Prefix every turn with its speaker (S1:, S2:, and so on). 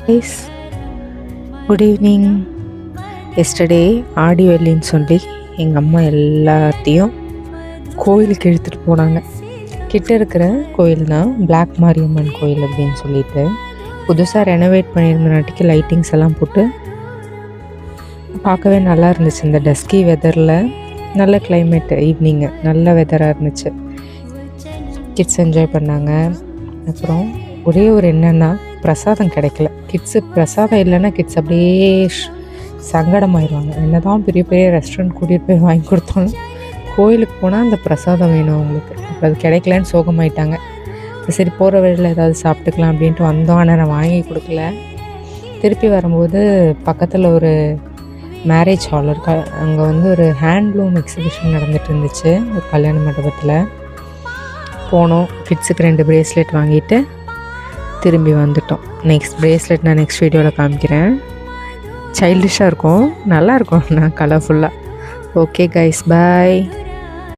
S1: Guys, good evening. Yesterday ஆடி வெள்ளின்னு சொல்லி எங்கள் அம்மா எல்லாத்தையும் கோயிலுக்கு எடுத்துகிட்டு போனாங்க. கிட்ட இருக்கிற கோயில் தான் பிளாக் மாரியம்மன் கோயில் அப்படின்னு சொல்லிட்டு புதுசாக ரெனோவேட் பண்ணியிருந்தனாட்டிக்கு லைட்டிங்ஸ் எல்லாம் போட்டு பார்க்கவே நல்லா இருந்துச்சு. இந்த டஸ்கி வெதரில் நல்ல கிளைமேட்டு, ஈவினிங்கு நல்ல வெதராக இருந்துச்சு. கிட்ஸ் என்ஜாய் பண்ணாங்க. அப்புறம் ஒரே ஒரு என்னென்னா, பிரசாதம் கிடைக்கல. கிட்ஸு பிரசாதம் இல்லைன்னா கிட்ஸ் அப்படியே சங்கடமாயிடுவாங்க. என்ன தான் பெரிய பெரிய ரெஸ்டாரண்ட் கூட்டிகிட்டு போய் வாங்கி கொடுத்தாலும் கோயிலுக்கு போனால் அந்த பிரசாதம் வேணும் அவங்களுக்கு. இப்போ அது கிடைக்கலன்னு சோகமாயிட்டாங்க. சரி போகிற வழியில் ஏதாவது சாப்பிட்டுக்கலாம் அப்படின்ட்டு வந்தோம். ஆனால் நான் வாங்கி கொடுக்கல. திருப்பி வரும்போது பக்கத்தில் ஒரு மேரேஜ் ஹால் இருக்கா, அங்கே வந்து ஒரு ஹேண்ட்லூம் எக்ஸிபிஷன் நடந்துகிட்டு இருந்துச்சு ஒரு கல்யாண மண்டபத்தில். போனோம். கிட்ஸுக்கு 2 பிரேஸ்லெட் வாங்கிட்டு திரும்பி வந்துட்டோம். நெக்ஸ்ட் பிரேஸ்லெட் நான் நெக்ஸ்ட் வீடியோவில் காமிக்கிறேன். சைல்டிஷாக இருக்கும், நல்லாயிருக்கும், நான் கலர்ஃபுல்லாக. ஓகே கைஸ், பாய்.